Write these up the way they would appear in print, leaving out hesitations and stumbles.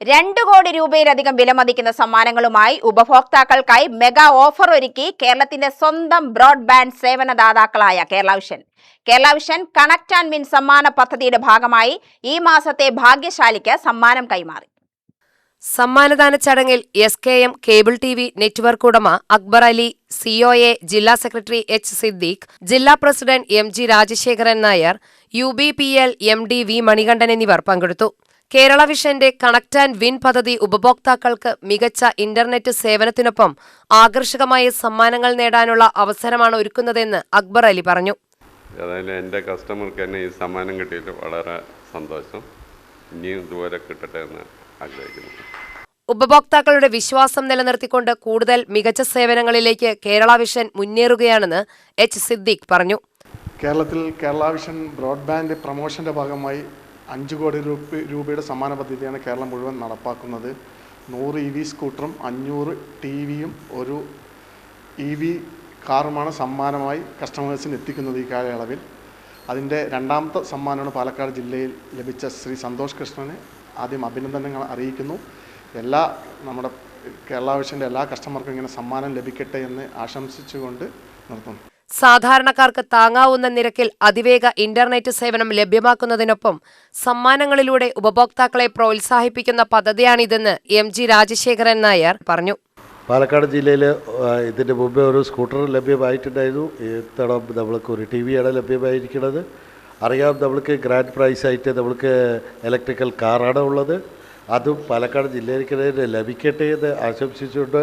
2 കോടി രൂപയിലധികം വിലമതിക്കുന്ന സമ്മാനങ്ങളുമായി ഉപഭോക്താക്കൾക്കായി മെഗാ ഓഫർ ഒരുക്കി കേരളത്തിന്റെ സ്വന്തം ബ്രോഡ്ബാൻഡ് സേവനദാതാക്കളായ Kerala Vision connect and win സമ്മാന പദ്ധതിയുടെ ഭാഗമായി ഈ മാസത്തെ ഭാഗ്യശാലിക്ക് സമ്മാനം കൈമാറി. സമ്മാനദാന ചടങ്ങിൽ SKM കേബിൾ TV നെറ്റ്വർക്ക് ഉടമ അക്ബർ അലി, COA ജില്ലാ സെക്രട്ടറി H. സിദ്ദീഖ്, ജില്ലാ president MG Rajasekharan Nair, UBPL MD V. Manikandan എന്നിവർ പങ്കെടുത്തു. കേരള വിഷന്റെ കണക്ട് ആൻഡ് വിൻ പദ്ധതി ഉപഭോക്താക്കൾക്ക് മികച്ച ഇന്റർനെറ്റ് സേവനത്തിനൊപ്പം ആകർഷകമായ സമ്മാനങ്ങൾ നേടാനുള്ള അവസരമാണ് ഒരുക്കുന്നതെന്ന് അക്ബർ അലി പറഞ്ഞു. എൻ്റെ കസ്റ്റമർക്ക് തന്നെ ഈ സമ്മാനം കിട്ടിയിട്ട് വളരെ സന്തോഷം. ഇനിയും ഇതുവരെ കിട്ടട്ടെ എന്ന് ആഗ്രഹിക്കുന്നു. ഉപഭോക്താക്കളുടെ വിശ്വാസം നിലനിർത്തിക്കൊണ്ട് കൂടുതൽ മികച്ച സേവനങ്ങളിലേക്ക് കേരള വിഷൻ മുന്നേറുകയാണെന്ന് H. സിദ്ദീഖ് പറഞ്ഞു. കേരളത്തിൽ കേരള വിഷൻ ബ്രോഡ്ബാൻഡ് പ്രൊമോഷന്റെ ഭാഗമായി 5 കോടി രൂപയുടെ സമ്മാന പദ്ധതിയാണ് കേരളം മുഴുവൻ നടപ്പാക്കുന്നത്. 100 EV സ്കൂട്ടറും 500 TVയും ഒരു EV കാറുമാണ് സമ്മാനമായി കസ്റ്റമേഴ്സിന് എത്തിക്കുന്നത്. ഈ കാലയളവിൽ അതിൻ്റെ 2ാമത്തെ സമ്മാനമാണ് പാലക്കാട് ജില്ലയിൽ ലഭിച്ച ശ്രീ സന്തോഷ് കൃഷ്ണന് ആദ്യം അഭിനന്ദനങ്ങൾ അറിയിക്കുന്നു. നമ്മുടെ കേരള വിഷൻ്റെ എല്ലാ കസ്റ്റമർക്കും ഇങ്ങനെ സമ്മാനം ലഭിക്കട്ടെ എന്ന് ആശംസിച്ചുകൊണ്ട് നിർത്തുന്നു. സാധാരണക്കാർക്ക് താങ്ങാവുന്ന നിരക്കിൽ അതിവേഗ ഇന്റർനെറ്റ് സേവനം ലഭ്യമാക്കുന്നതിനൊപ്പം സമ്മാനങ്ങളിലൂടെ ഉപഭോക്താക്കളെ പ്രോത്സാഹിപ്പിക്കുന്ന പദ്ധതിയാണിതെന്ന് MG രാജശേഖരൻ നായർ പറഞ്ഞു. പാലക്കാട് ജില്ലയിൽ ഇതിൻ്റെ മുമ്പേ ഒരു സ്കൂട്ടർ ലഭ്യമായിട്ടുണ്ടായിരുന്നു. ഇത്തവണ നമ്മൾക്ക് ഒരു TV ആണ് ലഭ്യമായിരിക്കുന്നത്. അറിയാം, നമ്മൾക്ക് ഗ്രാൻഡ് പ്രൈസായിട്ട് നമ്മൾക്ക് ഇലക്ട്രിക്കൽ കാറാണ് ഉള്ളത്. അതും പാലക്കാട് ജില്ലയിലേക്ക് ലഭിക്കട്ടെ എന്ന് ആശംസിച്ചുകൊണ്ട്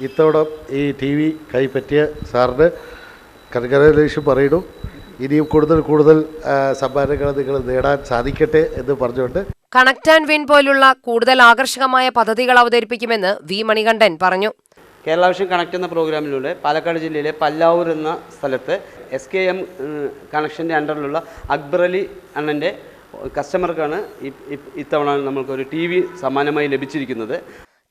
ഇത്തവണ ഈ TV കൈപ്പറ്റിയ സാറിന് കൺഗ്രാജുലേഷൻ പറയുന്നു. ഇനിയും കൂടുതൽ സമ്മാനങ്ങൾ നിങ്ങൾ നേടാൻ സാധിക്കട്ടെ എന്ന് പറഞ്ഞുകൊണ്ട് കണക്ട് ആൻഡ് വിൻ പോലുള്ള കൂടുതൽ ആകർഷകമായ പദ്ധതികൾ അവതരിപ്പിക്കുമെന്ന് V. മണികണ്ഠൻ പറഞ്ഞു. കേരള വിഷൻ കണക്ട് എന്ന പ്രോഗ്രാമിലൂടെ പാലക്കാട് ജില്ലയിലെ പല്ലാവൂർ എന്ന സ്ഥലത്ത് SKM കണക്ഷൻ്റെ അണ്ടറിലുള്ള അക്ബർ അലി അണ്ണൻ്റെ കസ്റ്റമർക്കാണ് ഇത്തവണ നമ്മൾക്കൊരു TV സമ്മാനമായി ലഭിച്ചിരിക്കുന്നത്.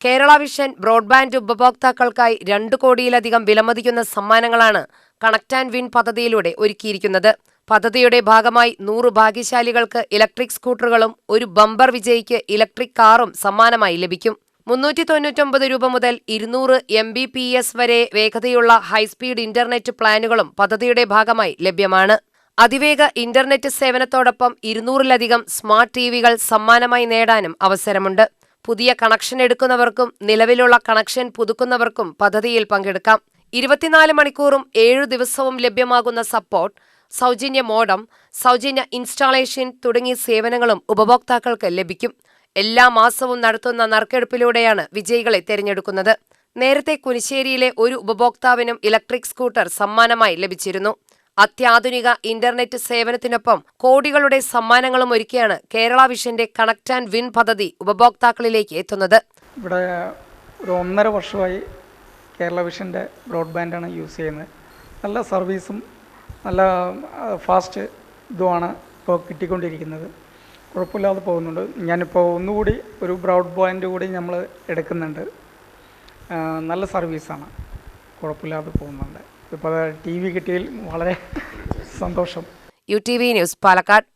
കേരള വിഷൻ ബ്രോഡ്ബാൻഡ് ഉപഭോക്താക്കൾക്കായി 2 കോടിയിലധികം വിലമതിക്കുന്ന സമ്മാനങ്ങളാണ് കണക്ട് ആൻഡ് വിൻ പദ്ധതിയിലൂടെ ഒരുക്കിയിരിക്കുന്നത്. പദ്ധതിയുടെ ഭാഗമായി 100 ഭാഗ്യശാലികൾക്ക് ഇലക്ട്രിക് സ്കൂട്ടറുകളും ഒരു ബമ്പർ വിജയിക്ക് ഇലക്ട്രിക് കാറും സമ്മാനമായി ലഭിക്കും. 399 രൂപ മുതൽ 200 Mbps വരെ വേഗതയുള്ള ഹൈസ്പീഡ് ഇന്റർനെറ്റ് പ്ലാനുകളും പദ്ധതിയുടെ ഭാഗമായി ലഭ്യമാണ്. അതിവേഗ ഇന്റർനെറ്റ് സേവനത്തോടൊപ്പം 200-ലധികം സ്മാർട്ട് TVകൾ സമ്മാനമായി നേടാനും അവസരമുണ്ട്. പുതിയ കണക്ഷൻ എടുക്കുന്നവർക്കും നിലവിലുള്ള കണക്ഷൻ പുതുക്കുന്നവർക്കും പദ്ധതിയിൽ പങ്കെടുക്കാം. 24 മണിക്കൂറും 7 ദിവസവും ലഭ്യമാകുന്ന സപ്പോർട്ട്, സൗജന്യ മോഡം, സൗജന്യ ഇൻസ്റ്റാളേഷൻ തുടങ്ങിയ സേവനങ്ങളും ഉപഭോക്താക്കൾക്ക് ലഭിക്കും. എല്ലാ മാസവും നടത്തുന്ന നറുക്കെടുപ്പിലൂടെയാണ് വിജയികളെ തിരഞ്ഞെടുക്കുന്നത്. നേരത്തെ കുനിശ്ശേരിയിലെ ഒരു ഉപഭോക്താവിനും ഇലക്ട്രിക് സ്കൂട്ടർ സമ്മാനമായി ലഭിച്ചിരുന്നു. അത്യാധുനിക ഇന്റർനെറ്റ് സേവനത്തിനൊപ്പം കോടികളുടെ സമ്മാനങ്ങളും ഒരുക്കിയാണ് കേരള വിഷന്റെ കണക്ട് ആൻഡ് വിൻ പദ്ധതി ഉപഭോക്താക്കളിലേക്ക് എത്തുന്നത്. ഇവിടെ ഒരു 1.5 വർഷമായി കേരള വിഷന്റെ ബ്രോഡ്ബാൻഡാണ് യൂസ് ചെയ്യുന്നത്. നല്ല സർവീസും നല്ല ഫാസ്റ്റ് ഇതുമാണ് ഇപ്പോൾ കിട്ടിക്കൊണ്ടിരിക്കുന്നത്. കുഴപ്പമില്ലാതെ പോകുന്നുണ്ട്. ഞാനിപ്പോൾ ഒന്നുകൂടി ഒരു ബ്രോഡ്ബാൻഡ് കൂടി നമ്മൾ എടുക്കുന്നുണ്ട്. നല്ല സർവീസാണ്, കുഴപ്പമില്ലാതെ പോകുന്നുണ്ട്. ഇപ്പോൾ TV കിട്ടിയതിൽ വളരെ സന്തോഷം. UTV news, Palakkad.